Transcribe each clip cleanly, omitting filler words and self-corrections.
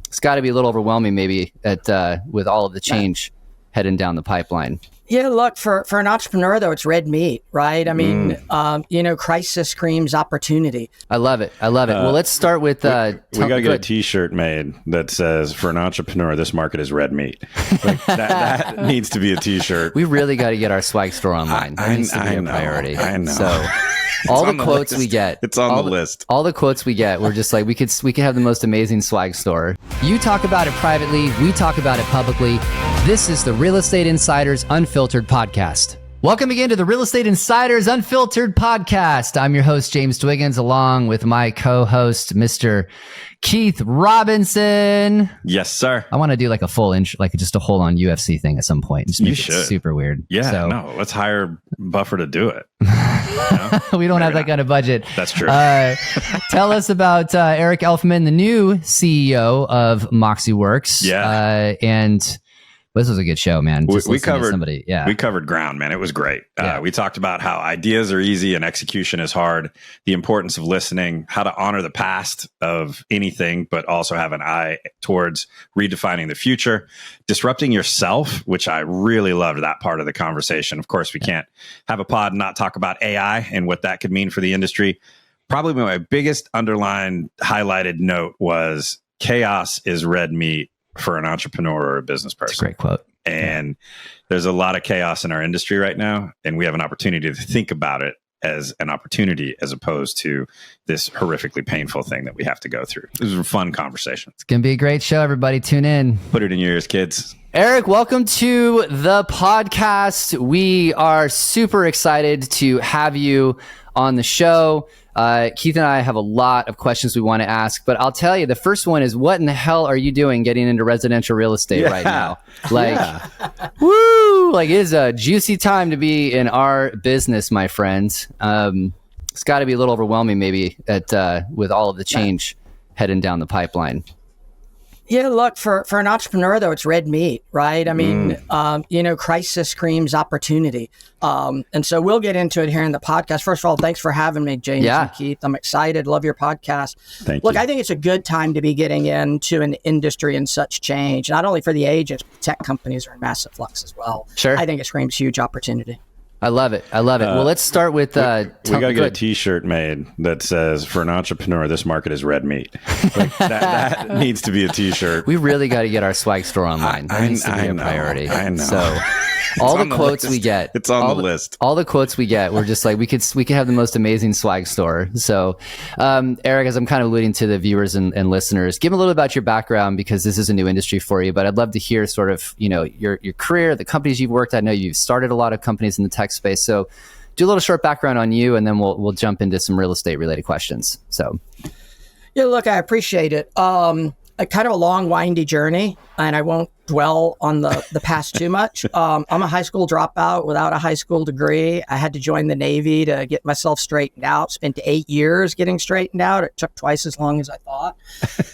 It's got to be a little overwhelming maybe with all of the change heading down the pipeline. Yeah, look, for an entrepreneur, though, it's red meat, right? I mean, crisis screams opportunity. I love it. Well, let's start with... we got to get a T-shirt made that says, for an entrepreneur, this market is red meat. Like, that needs to be a T-shirt. We really got to get our swag store online. That needs to be a priority. I know. So all the quotes we get... It's on the list. All the quotes we get, we're just like, we could have the most amazing swag store. You talk about it privately. We talk about it publicly. This is the Real Estate Insiders Unfiltered Podcast. Welcome again to the Real Estate Insiders Unfiltered Podcast. I'm your host, James Dwiggins, along with my co-host, Mr. Keith Robinson. Yes, sir. I want to do like a full just a whole on UFC thing at some point. Just make it super weird. Yeah, no, let's hire Buffer to do it. We don't have that kind of budget. That's true. Tell us about Eric Elfman, the new CEO of MoxiWorks. Yeah. And this was a good show, man. We covered ground, man. It was great. We talked about how ideas are easy and execution is hard, the importance of listening, how to honor the past of anything, but also have an eye towards redefining the future, disrupting yourself, which I really loved that part of the conversation. Of course, we can't have a pod and not talk about AI and what that could mean for the industry. Probably my biggest underlined highlighted note was chaos is red meat for an entrepreneur or a business person. That's a great quote. And there's a lot of chaos in our industry right now. And we have an opportunity to think about it as an opportunity as opposed to this horrifically painful thing that we have to go through. This was a fun conversation. It's going to be a great show, everybody. Tune in. Put it in your ears, kids. Eric, welcome to the podcast. We are super excited to have you on the show. Keith and I have a lot of questions we want to ask, but I'll tell you, the first one is, what in the hell are you doing getting into residential real estate right now? Woo! Like, it is a juicy time to be in our business, my friends. It's got to be a little overwhelming maybe with all of the change heading down the pipeline. Yeah, look, for an entrepreneur, though, it's red meat, right? I mean, crisis screams opportunity. And so we'll get into it here in the podcast. First of all, thanks for having me, James and Keith. I'm excited. Love your podcast. Thank you. Look, I think it's a good time to be getting into an industry in such change, not only for the agents, but tech companies are in massive flux as well. Sure. I think it screams huge opportunity. I love it. Well, let's start with... we got to get a T-shirt made that says, for an entrepreneur, this market is red meat. Like, that needs to be a T-shirt. We really got to get our swag store online. That needs to be a priority. I know. So all the quotes we get... It's on the list. All the quotes we get, we're just like, we could have the most amazing swag store. So, Eric, as I'm kind of alluding to the viewers and listeners, give them a little about your background, because this is a new industry for you, but I'd love to hear sort of, your career, the companies you've worked at. I know you've started a lot of companies in the tech space. So do a little short background on you, and then we'll jump into some real estate related questions. So, yeah, look, I appreciate it. A kind of a long, windy journey, and I won't dwell on the past too much. I'm a high school dropout without a high school degree. I had to join the Navy to get myself straightened out. Spent 8 years getting straightened out. It took twice as long as I thought,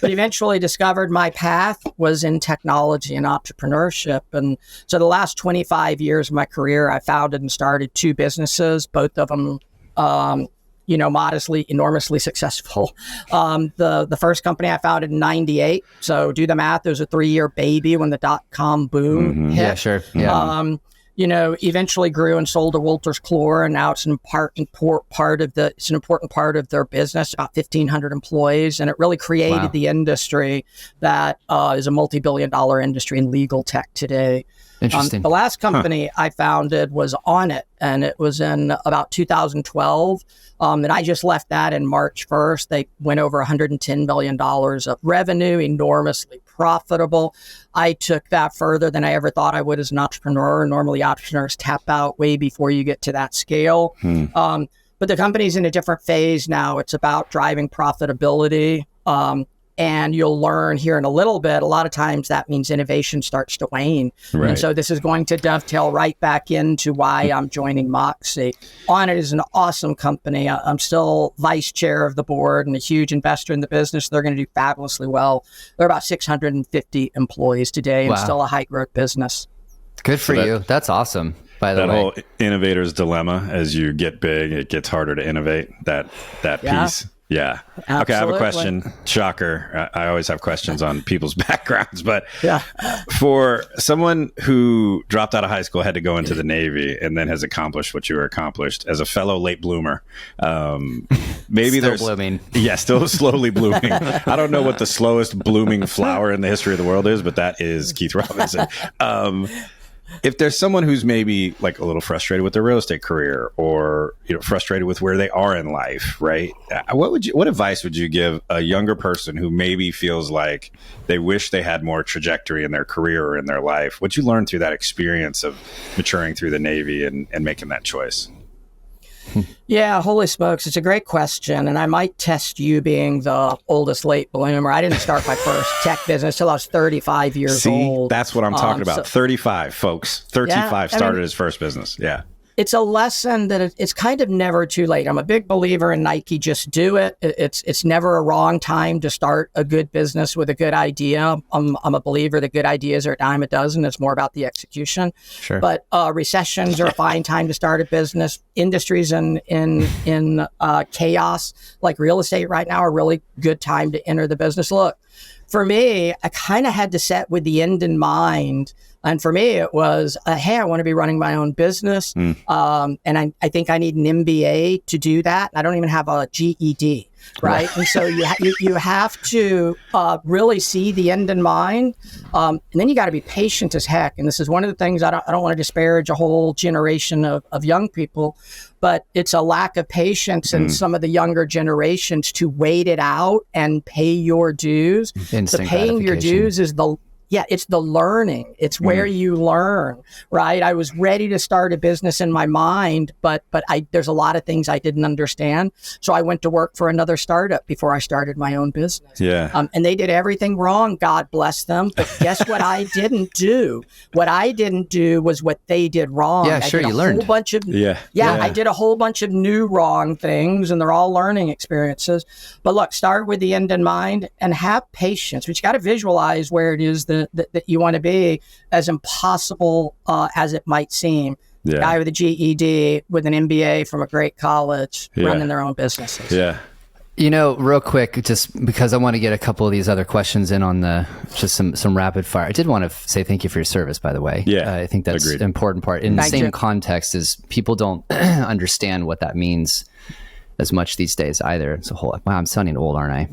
but eventually discovered my path was in technology and entrepreneurship. And so the last 25 years of my career, I founded and started 2 businesses, both of them modestly, enormously successful. The first company I founded in 98. So do the math. It was a 3-year baby when the dot-com boom hit. Yeah, sure. Yeah. Eventually grew and sold to Wolters Kluwer, and now it's an important part of their business, about 1,500 employees, and it really created the industry that is a multi-billion-dollar industry in legal tech today. Interesting. The last company I founded was On It, and it was in about 2012. And I just left that in March 1st. They went over $110 million of revenue, enormously profitable. I took that further than I ever thought I would as an entrepreneur. Normally, entrepreneurs tap out way before you get to that scale. But the company's in a different phase now. It's about driving profitability. And you'll learn here in a little bit, a lot of times that means innovation starts to wane. Right. And so this is going to dovetail right back into why I'm joining Moxie. On It is an awesome company. I'm still vice chair of the board and a huge investor in the business. They're going to do fabulously well. They're about 650 employees today and still a high growth business. Good for you. That's awesome. By the way, that whole innovator's dilemma, as you get big, it gets harder to innovate. That piece. Yeah. Absolutely. Okay, I have a question. Shocker. I always have questions on people's backgrounds, but for someone who dropped out of high school, had to go into the Navy, and then has accomplished what you were accomplished as a fellow late bloomer, maybe still blooming. Yeah, still slowly blooming. I don't know what the slowest blooming flower in the history of the world is, but that is Keith Robinson. If there's someone who's maybe like a little frustrated with their real estate career, or frustrated with where they are in life, right? What advice would you give a younger person who maybe feels like they wish they had more trajectory in their career or in their life? What'd you learn through that experience of maturing through the Navy and making that choice? Yeah, holy smokes. It's a great question. And I might test you being the oldest late bloomer. I didn't start my first tech business till I was 35 years old. That's what I'm talking about. 35, folks. 35 started his first business. Yeah. It's a lesson that it's kind of never too late. I'm a big believer in Nike, just do it. It's never a wrong time to start a good business with a good idea. I'm a believer that good ideas are a dime a dozen. It's more about the execution. Sure. But recessions are a fine time to start a business. Industries in chaos, like real estate right now, are a really good time to enter the business. Look, for me, I kind of had to set with the end in mind. And for me, it was, hey, I want to be running my own business. And I think I need an MBA to do that. I don't even have a GED, right? And so you have to really see the end in mind. And then you got to be patient as heck. And this is one of the things I don't want to disparage a whole generation of young people, but it's a lack of patience in some of the younger generations to wait it out and pay your dues. The paying your dues is it's the learning. It's where you learn, right? I was ready to start a business in my mind, but there's a lot of things I didn't understand. So I went to work for another startup before I started my own business. Yeah. And they did everything wrong, God bless them. But guess what I didn't do? What I didn't do was what they did wrong. Yeah, sure, you learned. I did a whole bunch of new wrong things, and they're all learning experiences. But look, start with the end in mind and have patience. But you got to visualize where it is that you want to be, as impossible as it might seem. Yeah. Guy with a GED with an MBA from a great college running their own businesses. Yeah. Real quick, just because I want to get a couple of these other questions in on just some rapid fire. I did want to say thank you for your service, by the way. Yeah, I think that's an important part. In the same context, is people don't understand what that means as much these days either. It's a whole, wow, I'm sounding old, aren't I?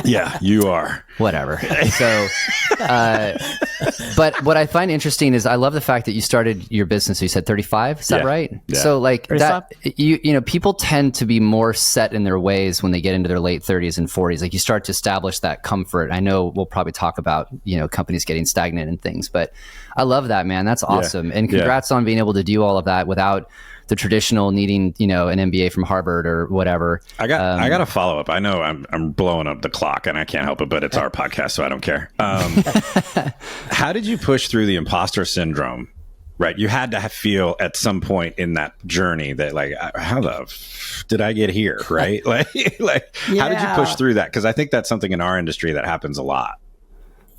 Yeah, you are. Whatever. So, but what I find interesting is I love the fact that you started your business. You said 35, is that right? Yeah. So like 35? That, people tend to be more set in their ways when they get into their late 30s and 40s. Like you start to establish that comfort. I know we'll probably talk about, companies getting stagnant and things, but I love that, man. That's awesome. And congrats on being able to do all of that without the traditional needing, an MBA from Harvard or whatever. I got a follow up. I know I'm blowing up the clock and I can't help it, but it's our podcast, so I don't care. How did you push through the imposter syndrome? Right, you had to feel at some point in that journey that like, how the did I get here? Right, how did you push through that? Because I think that's something in our industry that happens a lot.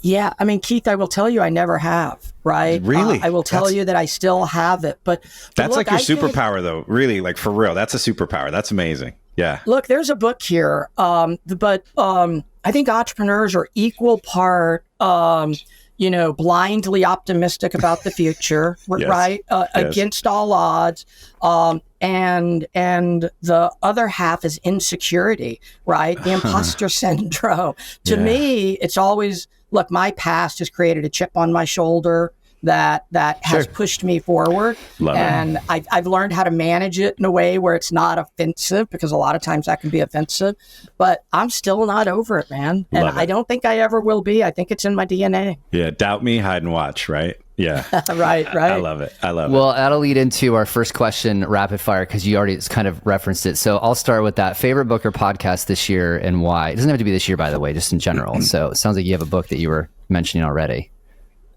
Yeah, I mean, Keith, I will tell you, I never have, right? Really? I will tell you that I still have it, but that's look, like your superpower, though. Really, like for real, that's a superpower. That's amazing. Yeah. Look, there's a book here, but I think entrepreneurs are equal part, blindly optimistic about the future, right? Against all odds. And the other half is insecurity, right? The imposter syndrome. To me, it's always, look, my past has created a chip on my shoulder that has pushed me forward. And I've learned how to manage it in a way where it's not offensive, because a lot of times that can be offensive, but I'm still not over it, man. And I don't think I ever will be. I think it's in my DNA. Yeah. Doubt me, hide and watch, right? Yeah. Right. I love it. Well, that'll lead into our first question, rapid fire, because you already kind of referenced it. So I'll start with that. Favorite book or podcast this year and why? It doesn't have to be this year, by the way, just in general. So it sounds like you have a book that you were mentioning already.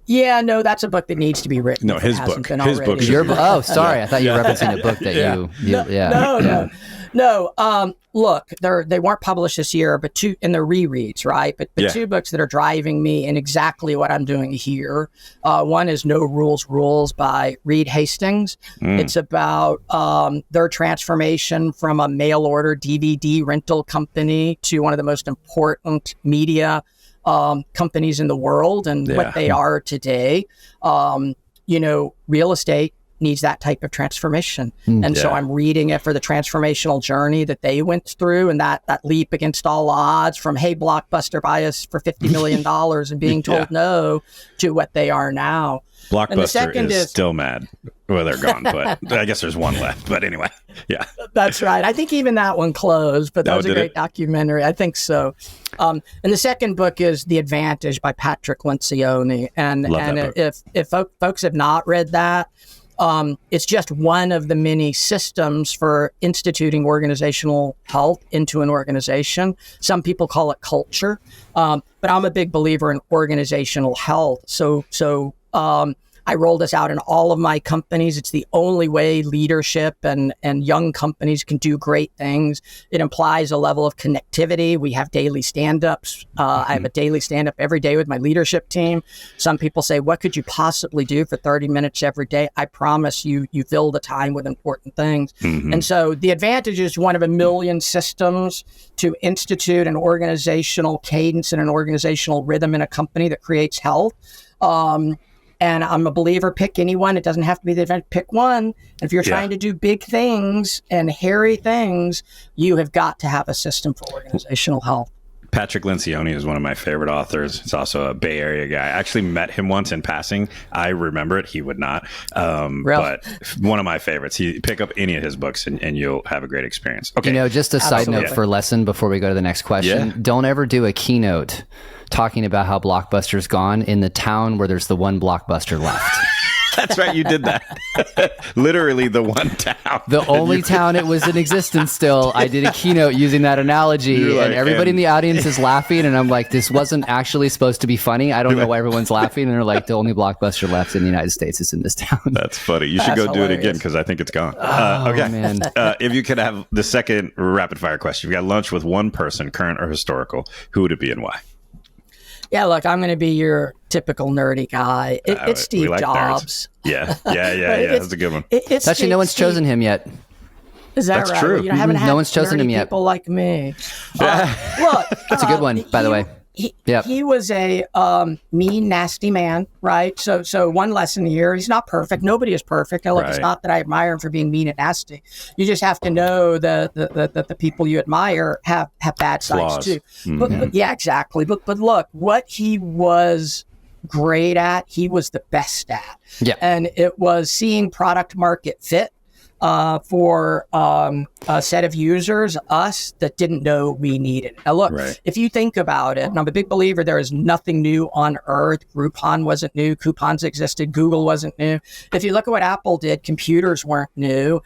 Yeah, no, that's a book that needs to be written. No, his book. His book. Your book. Oh, sorry. I thought you were referencing a book that you. No. No, look, they weren't published this year, but two in the rereads, right? But two books that are driving me in exactly what I'm doing here. One is No Rules by Reed Hastings. It's about their transformation from a mail order DVD rental company to one of the most important media companies in the world and what they are today. Real estate needs that type of transformation. And so I'm reading it for the transformational journey that they went through and that leap against all odds from, hey, Blockbuster, buy us for $50 million and being told no to what they are now. Blockbuster is still mad. Well, they're gone, but I guess there's one left. But anyway, yeah. That's right. I think even that one closed, but that was a great documentary. I think so. And the second book is The Advantage by Patrick Lencioni. And if folks have not read that, it's just one of the many systems for instituting organizational health into an organization. Some people call it culture, but I'm a big believer in organizational health. So I roll this out in all of my companies. It's the only way leadership and young companies can do great things. It implies a level of connectivity. We have daily stand-ups. I have a daily stand-up every day with my leadership team. Some people say, what could you possibly do for 30 minutes every day? I promise you fill the time with important things. And so The Advantage is one of a million systems to institute an organizational cadence and an organizational rhythm in a company that creates health. And I'm a believer, pick anyone. It doesn't have to be the event. Pick one. And if you're trying to do big things and hairy things, you have got to have a system for organizational health. Patrick Lencioni is one of my favorite authors. He's also a Bay Area guy. I actually met him once in passing. I remember it. He would not. But one of my favorites. Pick up any of his books and you'll have a great experience. Okay. Just a side note for lesson before we go to the next question. Don't ever do a keynote talking about how Blockbuster's gone in the town where there's the one Blockbuster left. That's right. You did that. Literally the one town. The only town it was in existence still. I did a keynote using that analogy and everybody in the audience is laughing. And I'm like, this wasn't actually supposed to be funny. I don't know why everyone's laughing. And they're like, the only Blockbuster left in the United States is in this town. That's funny. You should go do it again because I think it's gone. Okay. Man. If you could have the second rapid fire question, if you got lunch with one person, current or historical, who would it be and why? Yeah, look, I'm going to be your typical nerdy guy. It's Steve Jobs. Nerds. Yeah. That's a good one. Actually, no one's chosen him yet. Is that That's right? true. You haven't had no one's chosen him yet. People like me. Look, that's a good one, by the way. He was a mean, nasty man, right? So one lesson here, he's not perfect. Nobody is perfect. Look, it's not that I admire him for being mean and nasty. You just have to know that the people you admire have bad sides too. But exactly. But look, what he was great at, he was the best at. Yeah. And it was seeing product market fit for a set of users, us, that didn't know we needed. Now, look, if you think about it, and I'm a big believer, there is nothing new on earth. Groupon wasn't new. Coupons existed. Google wasn't new. If you look at what Apple did, computers weren't new.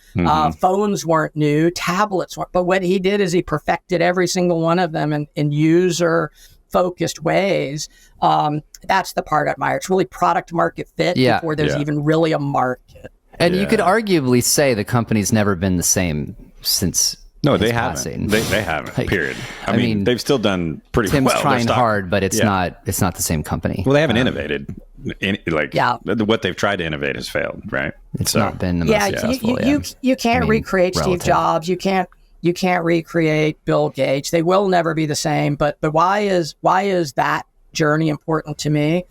Phones weren't new. Tablets weren't. But what he did is he perfected every single one of them in user-focused ways. That's the part I admire. It's really product market fit before there's even really a market. And you could arguably say the company's never been the same since. No, they haven't. They haven't. Period. I mean, they've still done pretty well. Tim's trying hard, but it's not. It's not the same company. Well, they haven't innovated. What they've tried to innovate has failed. Right. It's not been the most successful. You can't recreate Steve Jobs. You can't recreate Bill Gates. They will never be the same. But why is that journey important to me?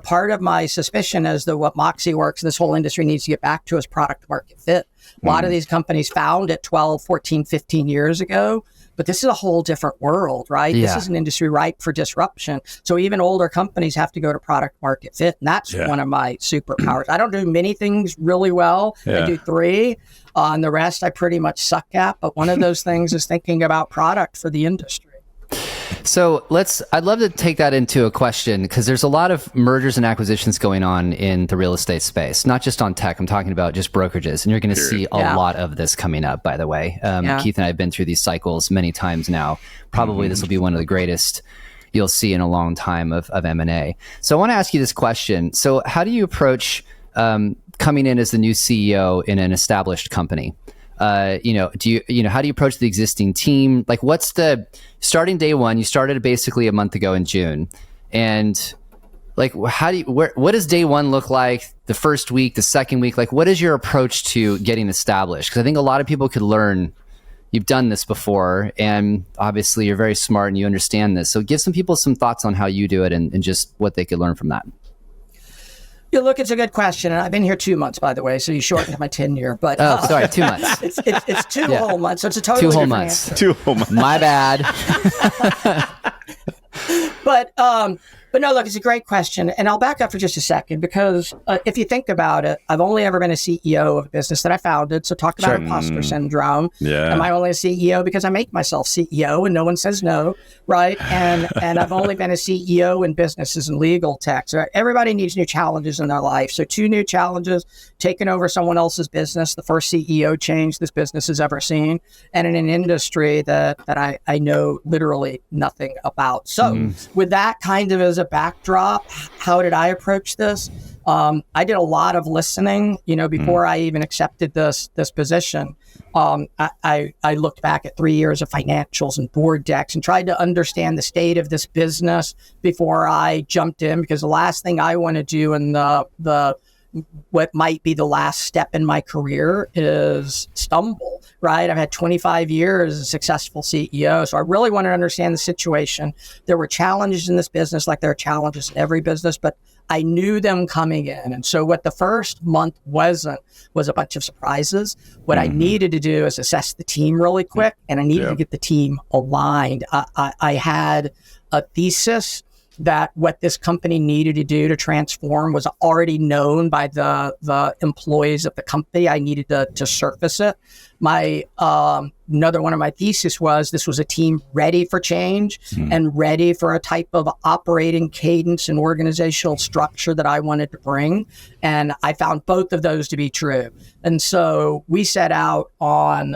Part of my suspicion is that what MoxiWorks, this whole industry needs to get back to is product market fit. A lot of these companies found it 12, 14, 15 years ago, but this is a whole different world, right? This is an industry ripe for disruption. So even older companies have to go to product market fit. And that's one of my superpowers. I don't do many things really well. I do 3. And the rest I pretty much suck at. But one of those things is thinking about product for the industry. So I'd love to take that into a question because there's a lot of mergers and acquisitions going on in the real estate space, not just on tech. I'm talking about just brokerages. And you're going to see a lot of this coming up, by the way. Keith and I have been through these cycles many times now. Probably this will be one of the greatest you'll see in a long time of M&A. So I want to ask you this question. So how do you approach coming in as the new CEO in an established company? how do you approach the existing team? Like, what's the starting day one? You started basically a month ago in June, and like, what does day one look like? The first week, the second week, like, what is your approach to getting established? Because I think a lot of people could learn. You've done this before, and obviously you're very smart and you understand this. So give some people some thoughts on how you do it and just what they could learn from that. Yeah, look, it's a good question. And I've been here 2 months, by the way, so you shortened my tenure. But sorry, 2 months. It's two whole months, so it's a totally 2 whole different months. answer. 2 whole months. My bad. But no, look, it's a great question. And I'll back up for just a second, because if you think about it, I've only ever been a CEO of a business that I founded. So talk about imposter syndrome. Yeah. Am I only a CEO because I make myself CEO and no one says no, right? And I've only been a CEO in businesses and legal tech. So everybody needs new challenges in their life. So 2 new challenges: taking over someone else's business, the first CEO change this business has ever seen, and in an industry that I know literally nothing about. So with that kind of as a backdrop, how did I approach this? I did a lot of listening, before I even accepted this position. I looked back at 3 years of financials and board decks and tried to understand the state of this business before I jumped in, because the last thing I want to do in the what might be the last step in my career is stumble, right? I've had 25 years as a successful CEO. So I really wanted to understand the situation. There were challenges in this business, like there are challenges in every business, but I knew them coming in. And so what the first month was a bunch of surprises. What I needed to do is assess the team really quick, and I needed to get the team aligned. I had a thesis that what this company needed to do to transform was already known by the employees of the company. I needed to surface it. Another one of my thesis was this was a team ready for change and ready for a type of operating cadence and organizational structure that I wanted to bring. And I found both of those to be true. And so we set out on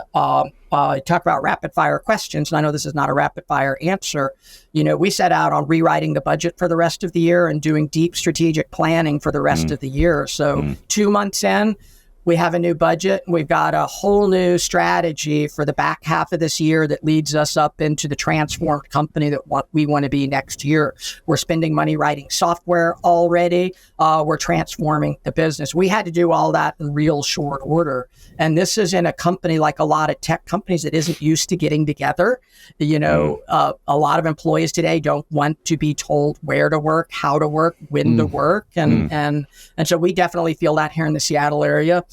talk about rapid fire questions. And I know this is not a rapid fire answer. We set out on rewriting the budget for the rest of the year and doing deep strategic planning for the rest of the year. So 2 months in, we have a new budget. We've got a whole new strategy for the back half of this year that leads us up into the transformed company that we want to be next year. We're spending money writing software already. We're transforming the business. We had to do all that in real short order. And this is in a company like a lot of tech companies that isn't used to getting together. A lot of employees today don't want to be told where to work, how to work, when to work. And so we definitely feel that here in the Seattle area.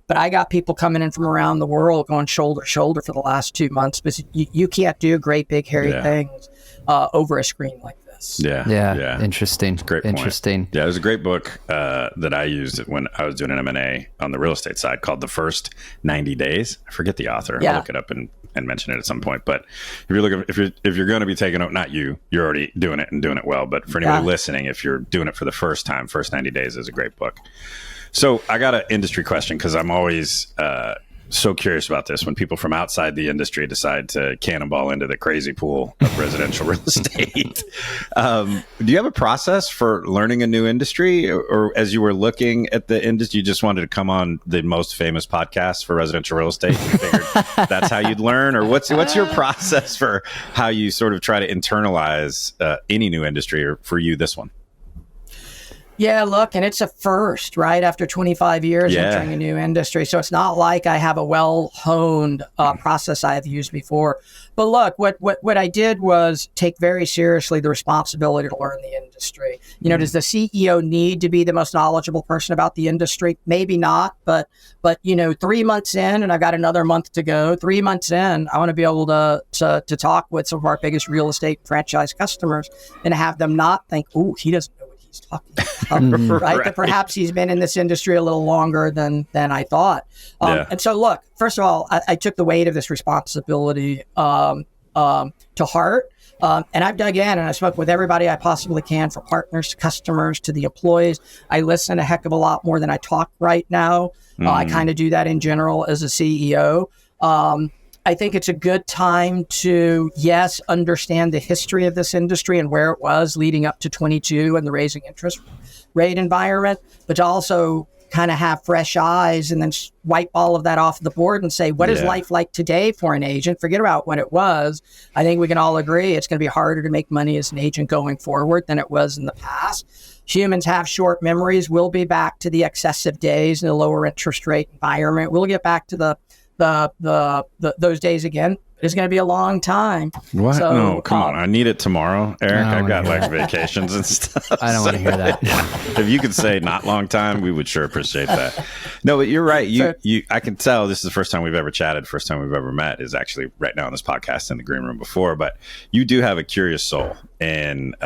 But I got people coming in from around the world going shoulder to shoulder for the last 2 months, because you can't do great, big, hairy things over a screen like this. Yeah. Interesting. Great point. Interesting. Yeah, there's a great book that I used when I was doing an M&A on the real estate side called The First 90 Days. I forget the author. I'll look it up and mention it at some point. But if you're looking, if you're going to be taking out, not you're already doing it and doing it well. But for anybody listening, if you're doing it for the first time, First 90 Days is a great book. So I got an industry question, because I'm always so curious about this when people from outside the industry decide to cannonball into the crazy pool of residential real estate. Do you have a process for learning a new industry, or as you were looking at the industry, you just wanted to come on the most famous podcast for residential real estate? You figured that's how you'd learn, or what's your process for how you sort of try to internalize any new industry, or for you, this one? Yeah, look, and it's a first, right? After 25 years entering a new industry. So it's not like I have a well-honed process I have used before. But look, what I did was take very seriously the responsibility to learn the industry. Does the CEO need to be the most knowledgeable person about the industry? Maybe not, but 3 months in, and I've got another month to go. 3 months in, I want to be able to talk with some of our biggest real estate franchise customers and have them not think, "Ooh, he doesn't know what he's talking about," right? But perhaps he's been in this industry a little longer than I thought. And so, look, first of all, I took the weight of this responsibility to heart. And I've dug in and I spoke with everybody I possibly can, from partners to customers to the employees. I listen a heck of a lot more than I talk right now. I kind of do that in general as a CEO. I think it's a good time to, understand the history of this industry and where it was leading up to 22 and the raising interest rate environment, but to also kind of have fresh eyes and then wipe all of that off the board and say, what is life like today for an agent? Forget about what it was. I think we can all agree it's going to be harder to make money as an agent going forward than it was in the past. Humans have short memories. We'll be back to the excessive days in the lower interest rate environment. We'll get back to those days again. It's going to be a long time. What? So, no, come on. I need it tomorrow, Eric. I've got like vacations and stuff. I don't want to hear that. If you could say not long time, we would sure appreciate that. No, but you're right. I can tell this is the first time we've ever chatted. First time we've ever met is actually right now on this podcast in the green room before. But you do have a curious soul, and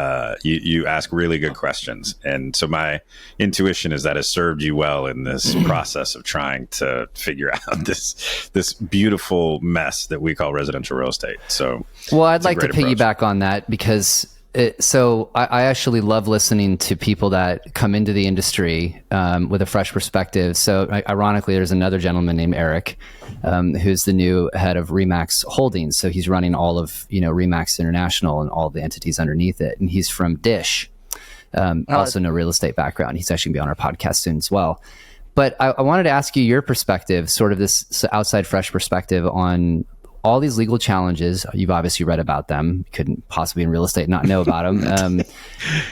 you ask really good questions. And so my intuition is that has served you well in this process of trying to figure out this beautiful mess that we call residential real estate. So, well, I'd like to piggyback on that because I actually love listening to people that come into the industry with a fresh perspective. So ironically, there's another gentleman named Eric, who's the new head of Remax Holdings. So he's running all of, Remax International and all the entities underneath it. And he's from Dish, also no real estate background. He's actually going to be on our podcast soon as well. But I wanted to ask you your perspective, sort of this outside fresh perspective on all these legal challenges. You've obviously read about them. You couldn't possibly in real estate not know about them.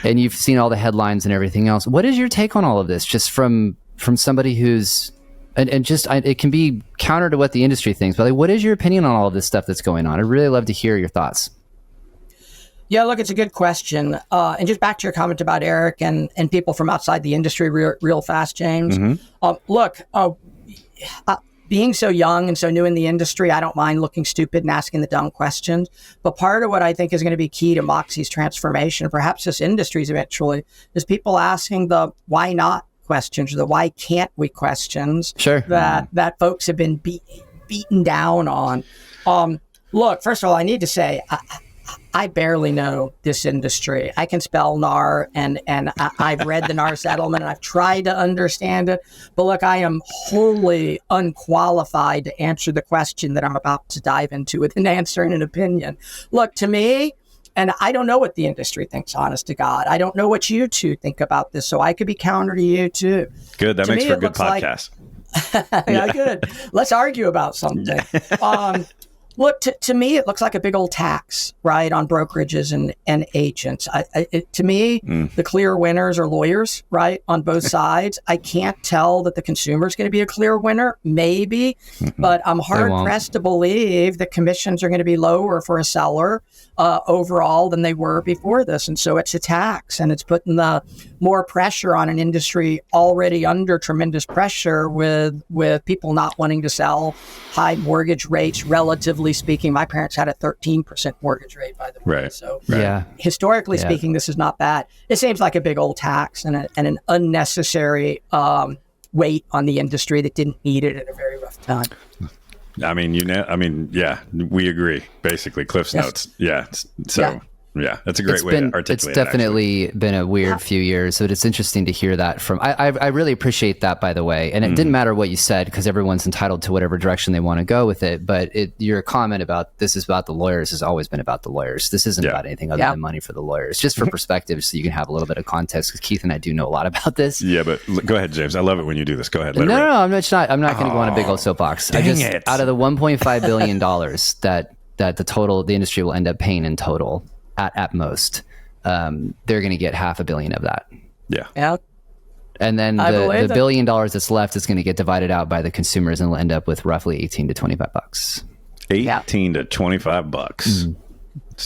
And you've seen all the headlines and everything else. What is your take on all of this? Just from somebody who's, it can be counter to what the industry thinks, but what is your opinion on all of this stuff that's going on? I'd really love to hear your thoughts. Yeah, look, it's a good question. And just back to your comment about Eric and people from outside the industry real fast, James. Being so young and so new in the industry, I don't mind looking stupid and asking the dumb questions. But part of what I think is going to be key to Moxie's transformation, perhaps this industry's eventually, is people asking the why not questions, or the why can't we questions that folks have been beaten down on. Look, first of all, I need to say, I barely know this industry. I can spell NAR, and I've read the NAR settlement, and I've tried to understand it. But look, I am wholly unqualified to answer the question that I'm about to dive into with an answer and an opinion. Look, to me, and I don't know what the industry thinks, honest to God. I don't know what you two think about this, so I could be counter to you too. Good. That makes for a good podcast. Yeah, good. Let's argue about something. Look, to me, it looks like a big old tax, right, on brokerages and agents. To me, the clear winners are lawyers, right, on both sides. I can't tell that the consumer is going to be a clear winner, maybe, but I'm hard-pressed to believe that commissions are going to be lower for a seller overall than they were before this. And so it's a tax, and it's putting the more pressure on an industry already under tremendous pressure with people not wanting to sell, high mortgage rates, relatively speaking. My parents had a 13% mortgage rate, by the way. Right. So historically speaking, this is not bad. It seems like a big old tax and an unnecessary weight on the industry that didn't need it at a very rough time. We agree. Basically, Cliff's Notes. Yeah. So. Yeah, that's a great way to articulate it. It's definitely been a weird few years, so it's interesting to hear that from. I really appreciate that, by the way. And it didn't matter what you said, because everyone's entitled to whatever direction they want to go with it. But your comment about this is about the lawyers has always been about the lawyers. This isn't about anything other than money for the lawyers. Just for perspective, so you can have a little bit of context, because Keith and I do know a lot about this. Yeah, but go ahead, James. I love it when you do this. Go ahead. No, I'm not going to go on a big old soapbox. Out of the $1.5 billion that the industry will end up paying in total. At most, they're going to get $500 million of that. Yeah. And then the $1 billion that's left is going to get divided out by the consumers, and will end up with roughly $18 to $25. $18 to $25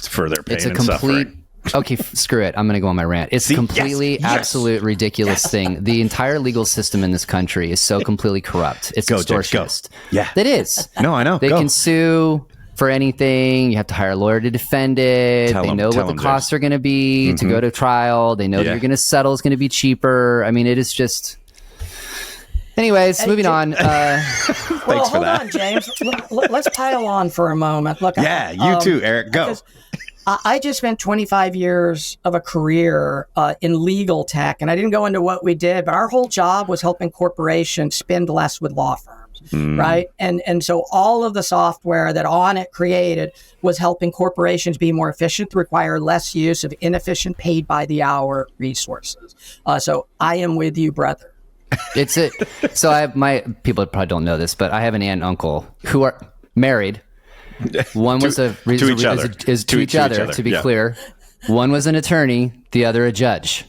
for their pain and suffering. Okay, screw it. I'm going to go on my rant. It's absolute ridiculous thing. The entire legal system in this country is so completely corrupt. It's extortionist. Yeah, it is. No, I know. They can sue for anything. You have to hire a lawyer to defend it. They know what the costs are going to be to go to trial. They know that you're going to settle is going to be cheaper. I mean, it is just. Anyways, moving on. Thanks for that. Hold on, James. Let's pile on for a moment. Look, you too, Eric. Go. I just spent 25 years of a career in legal tech, and I didn't go into what we did, but our whole job was helping corporations spend less with law firms. Right. And so all of the software that Onnit created was helping corporations be more efficient, require less use of inefficient paid by the hour resources. So I am with you, brother. So people probably don't know this, but I have an aunt and uncle who are married. One was to each other, to be clear. One was an attorney, the other a judge.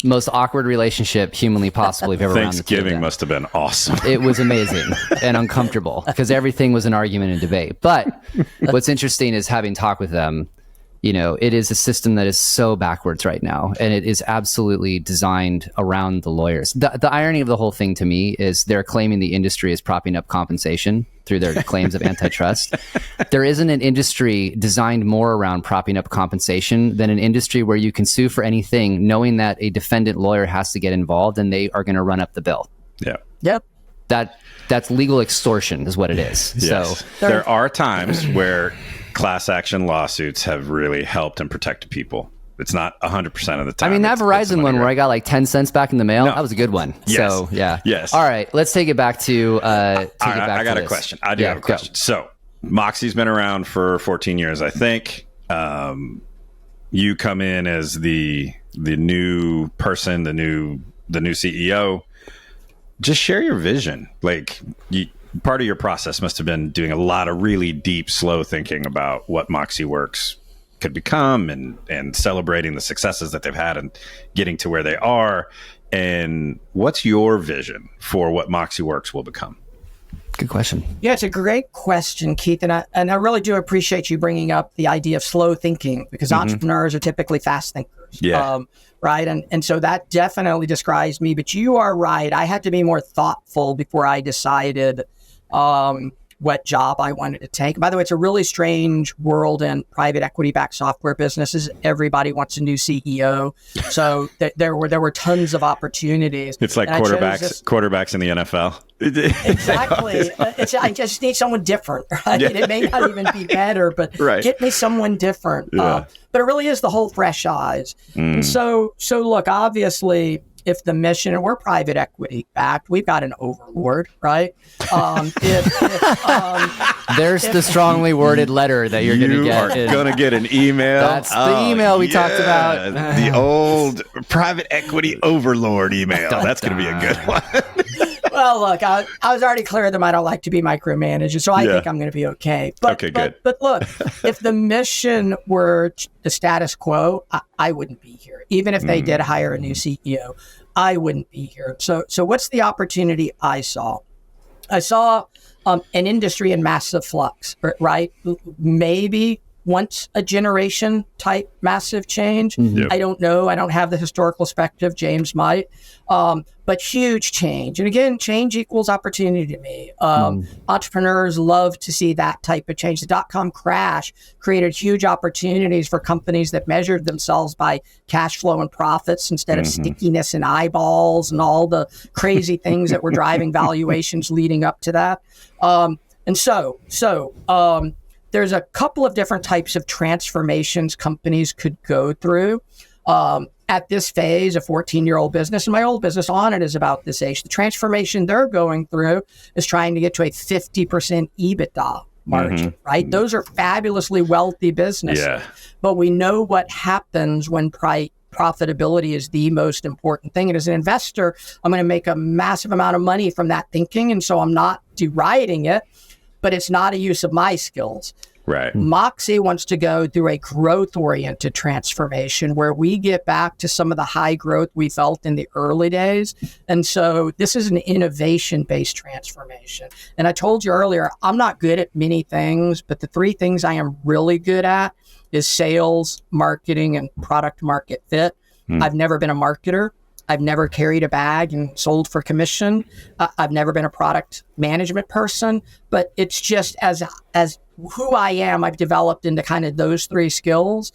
Most awkward relationship humanly possible we've ever run. Thanksgiving must have been awesome. It was amazing and uncomfortable because everything was an argument and debate. But what's interesting is having talked with them, it is a system that is so backwards right now, and it is absolutely designed around the lawyers. The irony of the whole thing to me is they're claiming the industry is propping up compensation through their claims of antitrust. There isn't an industry designed more around propping up compensation than an industry where you can sue for anything, knowing that a defendant lawyer has to get involved and they are going to run up the bill. Yeah. Yep. That's legal extortion is what it is. Yes. So there are times where class action lawsuits have really helped and protected people. It's not 100% of the time. I mean, that Verizon one where I got like 10 cents back in the mail, that was a good one. Yes. So, yeah. Yes. All right, let's take it back to I got a question. I do have a question. So, Moxi's been around for 14 years, I think. You come in as the new person, the new CEO. Just share your vision. Like, part of your process must have been doing a lot of really deep, slow thinking about what MoxiWorks could become and celebrating the successes that they've had and getting to where they are. And what's your vision for what MoxiWorks will become? Good question. Yeah, it's a great question, Keith. And I really do appreciate you bringing up the idea of slow thinking, because entrepreneurs are typically fast thinkers. Yeah. Right. And so that definitely describes me. But you are right. I had to be more thoughtful before I decided what job I wanted to take. By the way, it's a really strange world in private equity-backed software businesses. Everybody wants a new CEO. So there were tons of opportunities. It's like quarterbacks in the NFL. Exactly. I just need someone different, right? Yeah. It may not even be better, but get me someone different. Yeah. But it really is the whole fresh eyes. And so look, obviously, if the mission, and we're private equity backed, we've got an overlord, right? There's the strongly worded letter that you're going to get. You're going to get an email. That's the email we talked about. The old private equity overlord email. That's going to be a good one. Well, look, I was already clear that I don't like to be micromanaged, so I think I'm going to be okay. Good. But look, if the mission were the status quo, I wouldn't be here. Even if they did hire a new CEO, I wouldn't be here. So what's the opportunity I saw? I saw an industry in massive flux, right? Maybe once a generation type massive change. Yep. I don't know. I don't have the historical perspective. James might. But huge change. And again, change equals opportunity to me. Entrepreneurs love to see that type of change. The dot-com crash created huge opportunities for companies that measured themselves by cash flow and profits instead of stickiness and eyeballs and all the crazy things that were driving valuations leading up to that. There's a couple of different types of transformations companies could go through. At this phase, a 14-year-old business, and my old business on it is about this age. The transformation they're going through is trying to get to a 50% EBITDA margin, right? Those are fabulously wealthy businesses. Yeah. But we know what happens when profitability is the most important thing. And as an investor, I'm going to make a massive amount of money from that thinking. And so I'm not deriding it, but it's not a use of my skills. Right. Moxi wants to go through a growth-oriented transformation where we get back to some of the high growth we felt in the early days. And so this is an innovation-based transformation. And I told you earlier, I'm not good at many things, but the three things I am really good at is sales, marketing, and product market fit. I've never been a marketer. I've never carried a bag and sold for commission. I've never been a product management person, but it's just as who I am, I've developed into kind of those three skills.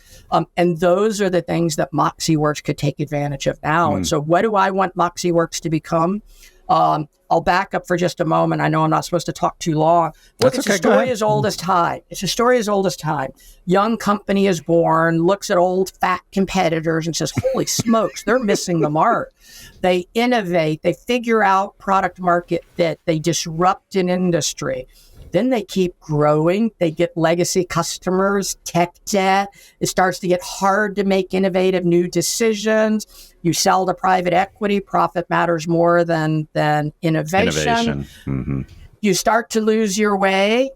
And those are the things that MoxiWorks could take advantage of now. And so what do I want MoxiWorks to become? I'll back up for just a moment. I know I'm not supposed to talk too long. Look, it's a story as old as time. It's a story as old as time. Young company is born, looks at old fat competitors and says, holy smokes, they're missing the mark. They innovate. They figure out product market fit. They disrupt an industry. Then they keep growing. They get legacy customers, tech debt. It starts to get hard to make innovative new decisions. You sell to private equity. Profit matters more than innovation. Mm-hmm. You start to lose your way.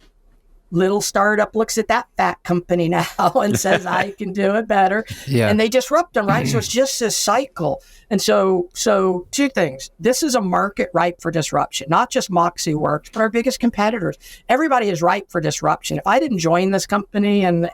Little startup looks at that fat company now and says, I can do it better. Yeah. And they disrupt them, right? So it's just this cycle. And so two things. This is a market ripe for disruption, not just MoxiWorks, but our biggest competitors. Everybody is ripe for disruption. If I didn't join this company and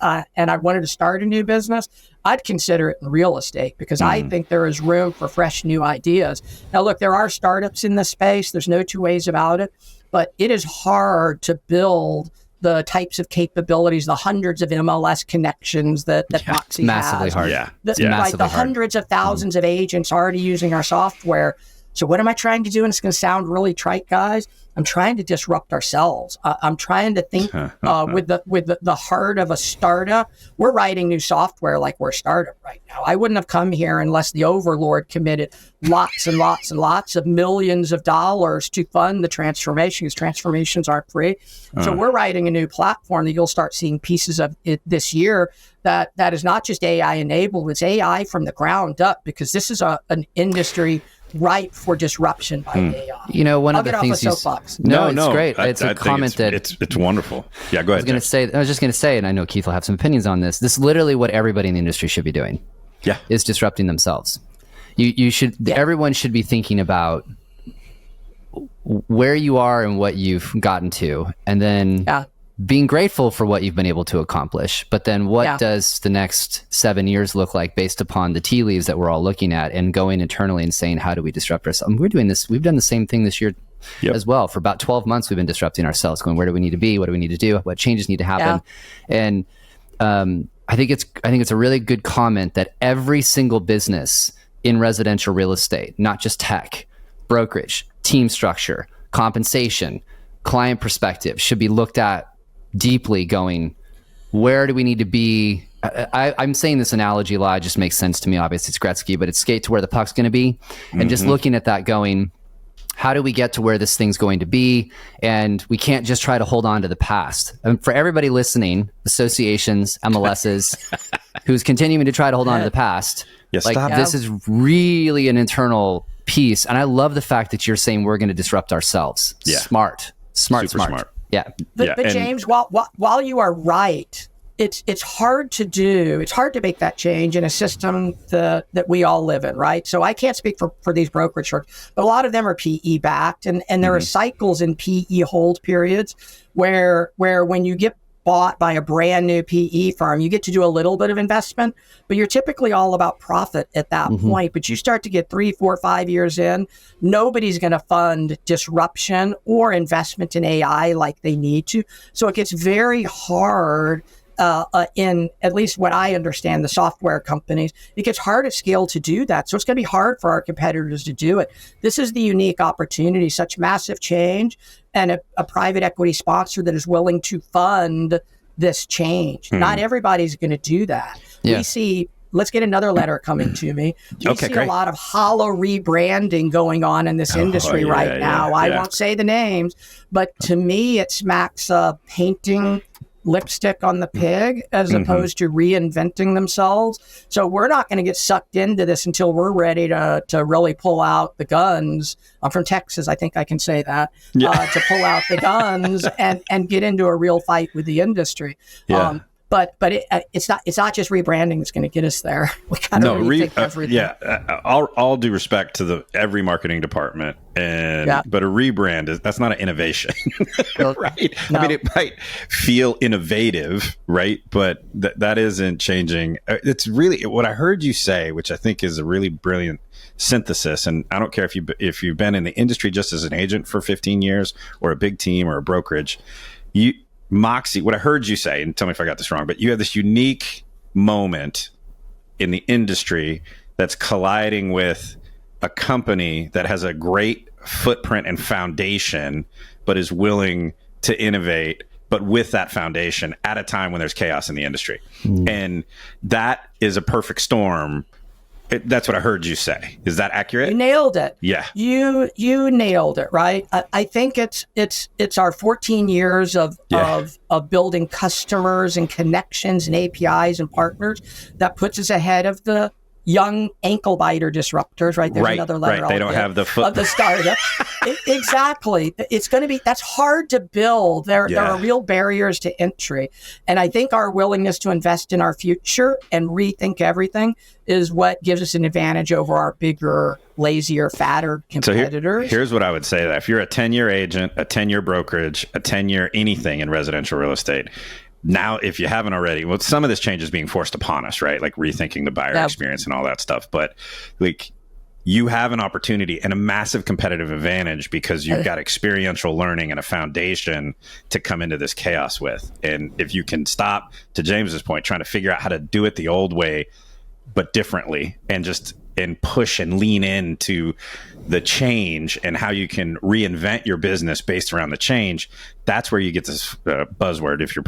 I wanted to start a new business, I'd consider it in real estate because I think there is room for fresh new ideas. Now, look, there are startups in this space. There's no two ways about it. But it is hard to build the types of capabilities, the hundreds of MLS connections that Moxie massively has. Hard. Yeah. Massively the hundreds of thousands of agents already using our software. So what am I trying to do? And it's going to sound really trite, guys. I'm trying to disrupt ourselves. I'm trying to think with the heart of a startup. We're writing new software like we're a startup right now. I wouldn't have come here unless the overlord committed lots and lots and lots of millions of dollars to fund the transformation, because transformations aren't free. So we're writing a new platform that you'll start seeing pieces of it this year that is not just AI enabled, it's AI from the ground up, because this is an industry ripe for disruption by AI. You know, one of the things you No, it's great. It's a comment that it's wonderful. Yeah, go ahead. I was just going to say, and I know Keith will have some opinions on this. This is literally what everybody in the industry should be doing. Yeah, is disrupting themselves. You should. Yeah. Everyone should be thinking about where you are and what you've gotten to, and then being grateful for what you've been able to accomplish. But then what does the next 7 years look like based upon the tea leaves that we're all looking at, and going internally and saying, how do we disrupt ourselves? And we're doing this. We've done the same thing this year as well. For about 12 months, we've been disrupting ourselves, going, where do we need to be? What do we need to do? What changes need to happen? And I think it's a really good comment that every single business in residential real estate, not just tech, brokerage, team structure, compensation, client perspective, should be looked at deeply, going, where do we need to be? I'm saying this analogy a lot. It just makes sense to me. Obviously, it's Gretzky, but it's skate to where the puck's going to be. And just looking at that, going, how do we get to where this thing's going to be? And we can't just try to hold on to the past. And for everybody listening, associations, MLSs, who's continuing to try to hold on to the past, this is really an internal piece. And I love the fact that you're saying we're going to disrupt ourselves. Yeah. Smart. Yeah. But James, while you are right, it's hard to do. It's hard to make that change in a system that we all live in, right? So I can't speak for these brokerage firms, but a lot of them are PE backed, and there are cycles in PE hold periods where when you get bought by a brand new PE firm, you get to do a little bit of investment, but you're typically all about profit at that point. But you start to get 3, 4, 5 years in, nobody's going to fund disruption or investment in AI like they need to. So it gets very hard in at least what I understand, the software companies, it gets hard at scale to do that. So it's going to be hard for our competitors to do it. This is the unique opportunity, such massive change, and a private equity sponsor that is willing to fund this change. Not everybody's going to do that. Yeah. We see, let's get another letter coming to me. We see a lot of hollow rebranding going on in this industry right now. I won't say the names, but to me, it smacks of painting lipstick on the pig as opposed to reinventing themselves. So we're not going to get sucked into this until we're ready to really pull out the guns. I'm from Texas, I think I can say that, to pull out the guns and get into a real fight with the industry. But it's not just rebranding that's going to get us there. We got to rethink everything. All due respect to every marketing department, but a rebrand that's not an innovation, right? No. I mean, it might feel innovative, right? But that isn't changing. It's really what I heard you say, which I think is a really brilliant synthesis. And I don't care if you've been in the industry just as an agent for 15 years or a big team or a brokerage, Moxie, what I heard you say, and tell me if I got this wrong, but you have this unique moment in the industry that's colliding with a company that has a great footprint and foundation, but is willing to innovate, but with that foundation at a time when there's chaos in the industry. And that is a perfect storm That's what I heard you say. Is that accurate? You nailed it. Yeah. You nailed it, right? I think it's our 14 years of building customers and connections and APIs and partners that puts us ahead of the young ankle biter disruptors, right? There's another letter. Right. They don't have the foot of the startup. Exactly. It's going to be, that's hard to build. There are real barriers to entry. And I think our willingness to invest in our future and rethink everything is what gives us an advantage over our bigger, lazier, fatter competitors. So here's what I would say. That if you're a 10-year agent, a 10-year brokerage, a 10-year anything in residential real estate, now, if you haven't already, well, some of this change is being forced upon us, right? Like rethinking the buyer experience and all that stuff. But like, you have an opportunity and a massive competitive advantage because you've got experiential learning and a foundation to come into this chaos with. And if you can stop, to James's point, trying to figure out how to do it the old way, but differently, and push and lean into the change and how you can reinvent your business based around the change, that's where you get this buzzword. If you're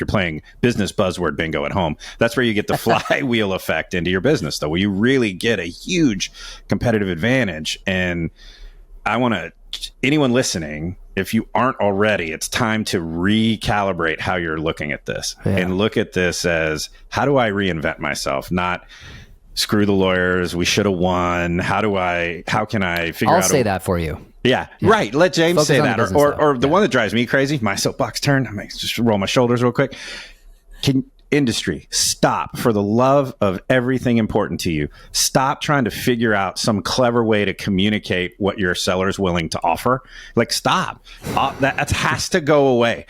playing business buzzword bingo at home, that's where you get the flywheel effect into your business, though, where you really get a huge competitive advantage. And I want to, anyone listening, if you aren't already, it's time to recalibrate how you're looking at this and look at this as, how do I reinvent myself? Not screw the lawyers, we should have won. How can I figure out? I'll say that for you. Yeah, right. Let James Focus say on that. the business, Or the one that drives me crazy, my soapbox turn. I might just roll my shoulders real quick. Industry, stop, for the love of everything important to you. Stop trying to figure out some clever way to communicate what your seller's willing to offer. Like, stop. That has to go away.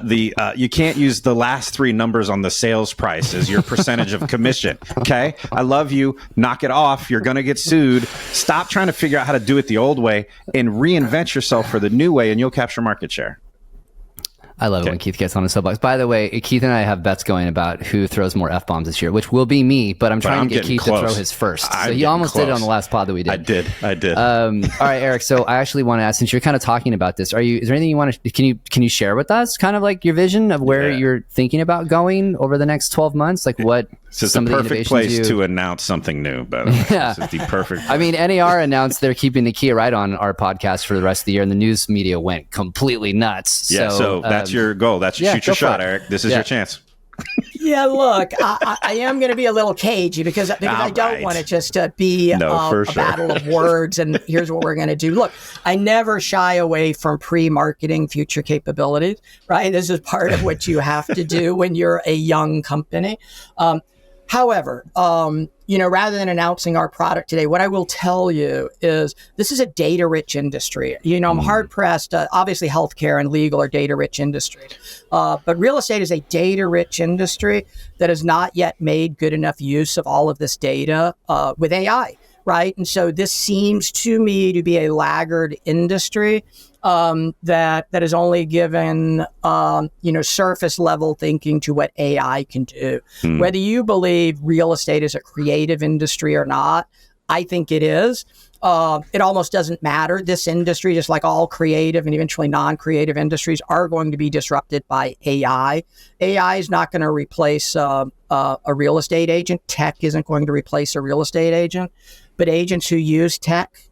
You can't use the last three numbers on the sales price as your percentage of commission. Okay? I love you. Knock it off. You're going to get sued. Stop trying to figure out how to do it the old way and reinvent yourself for the new way, and you'll capture market share. I love it when Keith gets on the soapbox. By the way, Keith and I have bets going about who throws more F-bombs this year, which will be me, but I'm trying to get Keith to throw his first. So he almost did it on the last pod that we did. I did. All right, Eric. So I actually want to ask, since you're kind of talking about this, is there anything you want to, can you share with us kind of like your vision of where you're thinking about going over the next 12 months? Like what So it's a perfect place to announce something new, by the way. This is the perfect. I mean, NAR announced they're keeping the key right on our podcast for the rest of the year, and the news media went completely nuts. Yeah, so that's your goal. That's shoot your shot, Eric. This is your chance. Yeah, look, I am going to be a little cagey because I don't want it just to be a battle of words and here's what we're going to do. Look, I never shy away from pre-marketing future capabilities, right? This is part of what you have to do when you're a young company. However, rather than announcing our product today, what I will tell you is this is a data-rich industry. I'm hard-pressed. Obviously, healthcare and legal are data-rich industries. But real estate is a data-rich industry that has not yet made good enough use of all of this data with AI, right? And so this seems to me to be a laggard industry that is only given, surface level thinking to what AI can do. Whether you believe real estate is a creative industry or not, I think it is. It almost doesn't matter. This industry, just like all creative and eventually non-creative industries, are going to be disrupted by AI. AI is not going to replace a real estate agent. Tech isn't going to replace a real estate agent. But agents who use tech,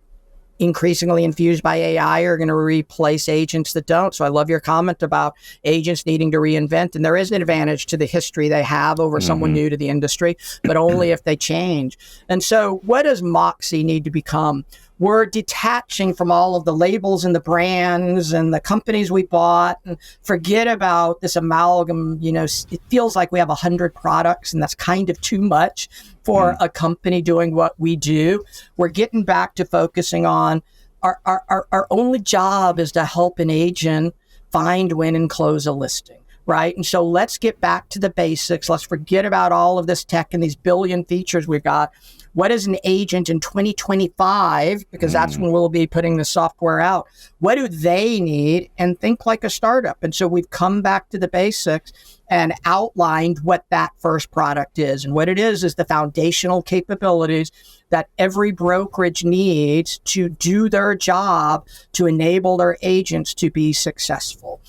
increasingly infused by AI, are going to replace agents that don't. So I love your comment about agents needing to reinvent. And there is an advantage to the history they have over someone new to the industry, but only if they change. And so what does Moxie need to become? We're detaching from all of the labels and the brands and the companies we bought, and forget about this amalgam. It feels like we have 100 products, and that's kind of too much for a company doing what we do. We're getting back to focusing on our only job is to help an agent find, win, and close a listing. Right. And so let's get back to the basics. Let's forget about all of this tech and these billion features we've got. What is an agent in 2025? Because that's when we'll be putting the software out. What do they need? And think like a startup. And so we've come back to the basics and outlined what that first product is. And what it is the foundational capabilities that every brokerage needs to do their job to enable their agents to be successful.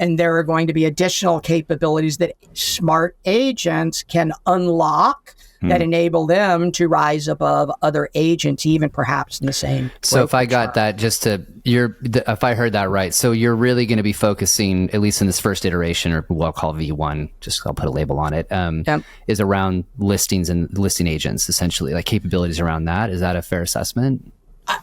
And there are going to be additional capabilities that smart agents can unlock that enable them to rise above other agents, even perhaps in the same. So if I got that, if I heard that right, so you're really going to be focusing, at least in this first iteration, or what I'll call V1, just I'll put a label on it, is around listings and listing agents, essentially, like capabilities around that. Is that a fair assessment?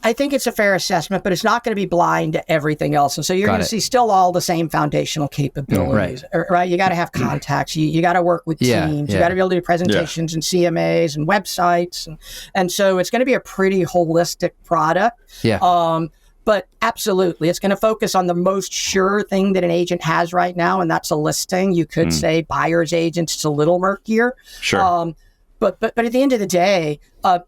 I think it's a fair assessment, but it's not going to be blind to everything else. And so you're going to see still all the same foundational capabilities, right? You got to have contacts. You got to work with teams. You got to be able to do presentations and CMAs and websites. And so it's going to be a pretty holistic product. But absolutely, it's going to focus on the most sure thing that an agent has right now, and that's a listing. You could say buyer's agents, it's a little murkier. Sure. But at the end of the day,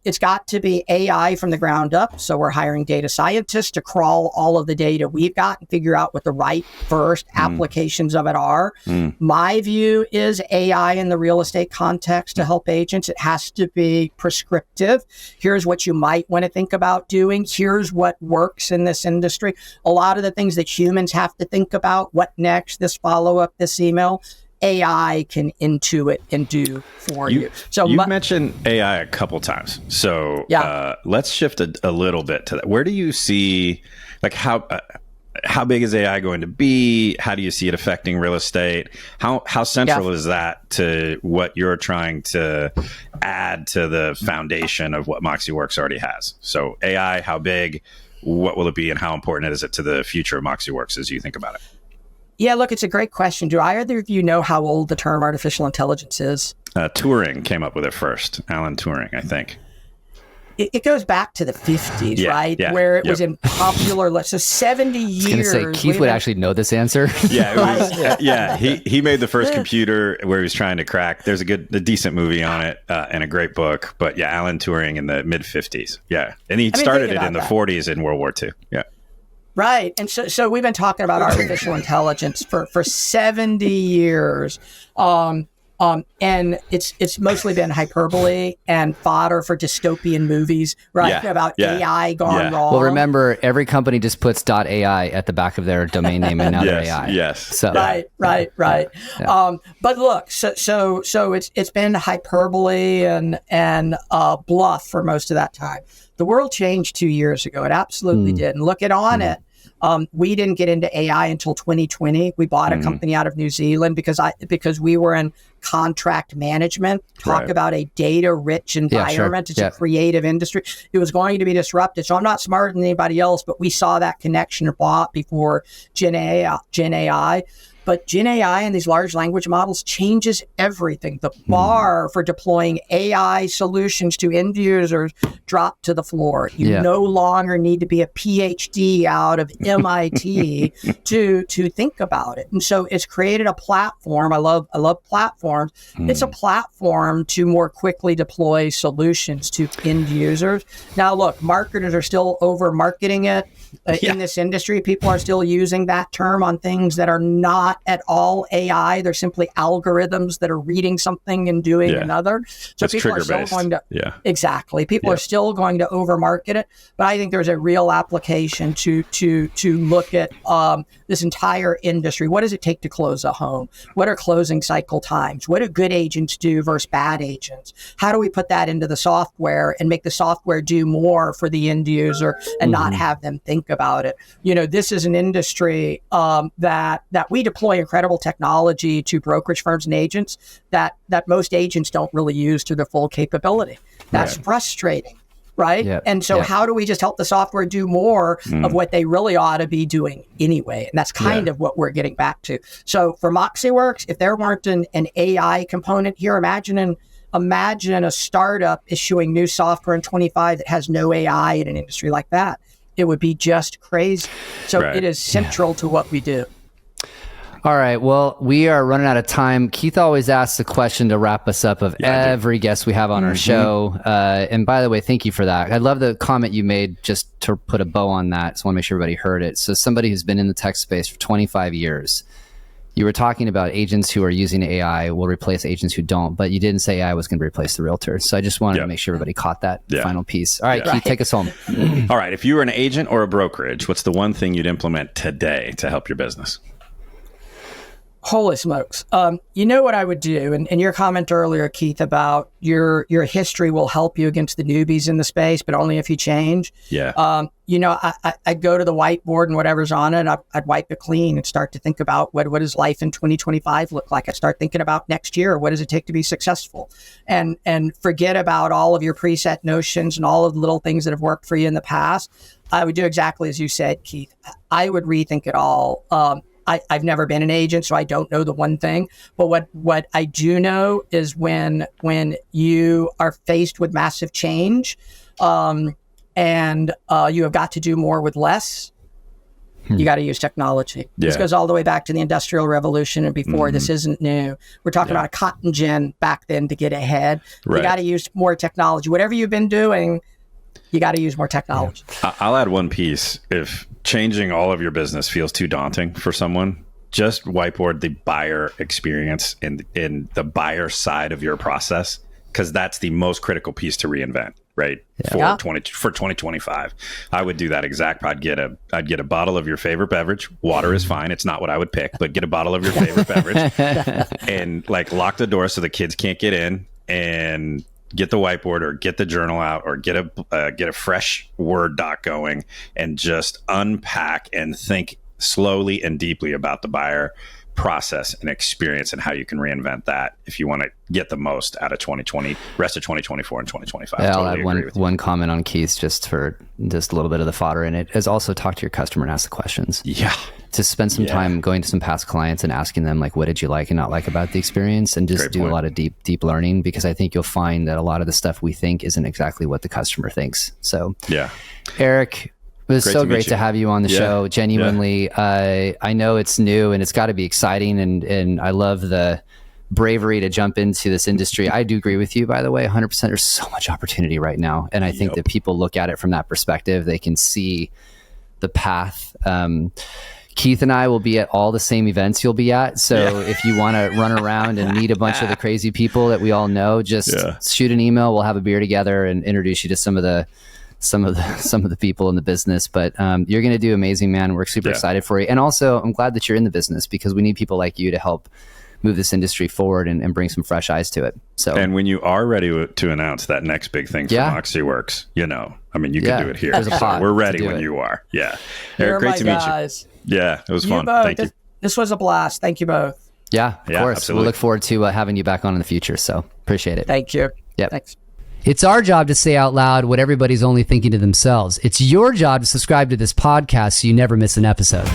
it's got to be AI from the ground up. So we're hiring data scientists to crawl all of the data we've got and figure out what the right first applications of it are. My view is AI in the real estate context to help agents. It has to be prescriptive. Here's what you might want to think about doing. Here's what works in this industry. A lot of the things that humans have to think about, what next, this follow-up, this email, AI can intuit and do for you. So you've mentioned AI a couple times. So let's shift a little bit to that. Where do you see, like, how big is AI going to be? How do you see it affecting real estate? How central is that to what you're trying to add to the foundation of what MoxiWorks already has? So AI, how big, what will it be, and how important is it to the future of MoxiWorks as you think about it? Yeah, look, it's a great question. Do either of you know how old the term artificial intelligence is? Turing came up with it first. Alan Turing, I think. It goes back to the 50s, right? Yeah, where it was in popular, so 70 years. I was going to say, Keith would actually know this answer. He made the first computer where he was trying to crack. There's a decent movie on it and a great book. But yeah, Alan Turing in the mid 50s. Yeah. And he started it in the 40s in World War II. Yeah. Right. And so we've been talking about artificial intelligence for 70 years. And it's mostly been hyperbole and fodder for dystopian movies, right? About AI gone wrong. Well, remember, every company just puts .ai at the back of their domain name, and now they're AI. Yes. So. Right. Yeah. But look, so it's been hyperbole and bluff for most of that time. The world changed 2 years ago. It absolutely did. And look at On It. We didn't get into AI until 2020. We bought a company out of New Zealand because we were in contract management. Talk about a data-rich environment. It's a creative industry. It was going to be disrupted. So I'm not smarter than anybody else, but we saw that connection or bought before Gen AI. But Gen AI and these large language models changes everything. The bar for deploying AI solutions to end users dropped to the floor. You no longer need to be a PhD out of MIT to think about it. And so it's created a platform. I love platforms. It's a platform to more quickly deploy solutions to end users. Now, look, marketers are still over marketing it. In this industry, people are still using that term on things that are not at all AI. They're simply algorithms that are reading something and doing another. So it's people are still going to exactly. People are still going to overmarket it. But I think there's a real application to look at this entire industry. What does it take to close a home? What are closing cycle times? What do good agents do versus bad agents? How do we put that into the software and make the software do more for the end user and not have them think about it? You know, this is an industry that we deploy incredible technology to brokerage firms and agents that most agents don't really use to their full capability. That's frustrating, right? And so how do we just help the software do more of what they really ought to be doing anyway? And that's kind of what we're getting back to. So for MoxiWorks, if there weren't an AI component here, imagine a startup issuing new software in 25 that has no AI in an industry like that. It would be just crazy. So it is central to what we do. All right. Well, we are running out of time. Keith always asks a question to wrap us up of every guest we have on our show. And by the way, thank you for that. I love the comment you made just to put a bow on that. So I want to make sure everybody heard it. So somebody who's been in the tech space for 25 years, you were talking about agents who are using AI will replace agents who don't, but you didn't say AI was going to replace the realtor. So I just wanted to make sure everybody caught that final piece. All right, Keith, take us home. All right. If you were an agent or a brokerage, what's the one thing you'd implement today to help your business? Holy smokes. You know what I would do? And your comment earlier, Keith, about your history will help you against the newbies in the space, but only if you change. Yeah. I'd go to the whiteboard and whatever's on it, I'd wipe it clean and start to think about what does life in 2025 look like? I start thinking about next year. What does it take to be successful? And forget about all of your preset notions and all of the little things that have worked for you in the past. I would do exactly as you said, Keith. I would rethink it all. I've never been an agent, so I don't know the one thing. But what I do know is when you are faced with massive change, and you have got to do more with less, you got to use technology. Yeah. This goes all the way back to the Industrial Revolution and before. Mm-hmm. This isn't new. We're talking about a cotton gin back then to get ahead. Right. You got to use more technology. Whatever you've been doing, you got to use more technology. I'll add one piece. If changing all of your business feels too daunting for someone, just whiteboard the buyer experience in the buyer side of your process, because that's the most critical piece to reinvent, right? Yeah. For 2025. I would do that exact. I'd get a bottle of your favorite beverage. Water is fine. It's not what I would pick, but get a bottle of your favorite beverage and like lock the door so the kids can't get in, and get the whiteboard or get the journal out or get a fresh Word doc going and just unpack and think slowly and deeply about the buyer process and experience and how you can reinvent that if you want to get the most out of 2020, rest of 2024 and 2025. Yeah, I'll add one comment on Keith's just for just a little bit of the fodder in it, is also talk to your customer and ask the questions. Yeah. To spend some time going to some past clients and asking them, like, what did you like and not like about the experience, and just do a lot of deep learning, because I think you'll find that a lot of the stuff we think isn't exactly what the customer thinks. So yeah, Eric, it was so great to have you on the show. Genuinely, I know it's new and it's got to be exciting, and I love the bravery to jump into this industry. I do agree with you, by the way, 100%. There's so much opportunity right now, and I think that people look at it from that perspective. They can see the path. Keith and I will be at all the same events you'll be at. So if you want to run around and meet a bunch of the crazy people that we all know, just shoot an email. We'll have a beer together and introduce you to some of the people in the business. But you're going to do amazing, man. We're super excited for you. And also, I'm glad that you're in the business, because we need people like you to help move this industry forward and bring some fresh eyes to it. So, and when you are ready to announce that next big thing for MoxiWorks, you can do it here. So we're ready when you are. Yeah. Eric, great to meet you. Yeah, it was fun. Thank you. This was a blast. Thank you both. Yeah, of course. Absolutely. We'll look forward to having you back on in the future. So appreciate it. Thank you. Yeah. Thanks. It's our job to say out loud what everybody's only thinking to themselves. It's your job to subscribe to this podcast so you never miss an episode.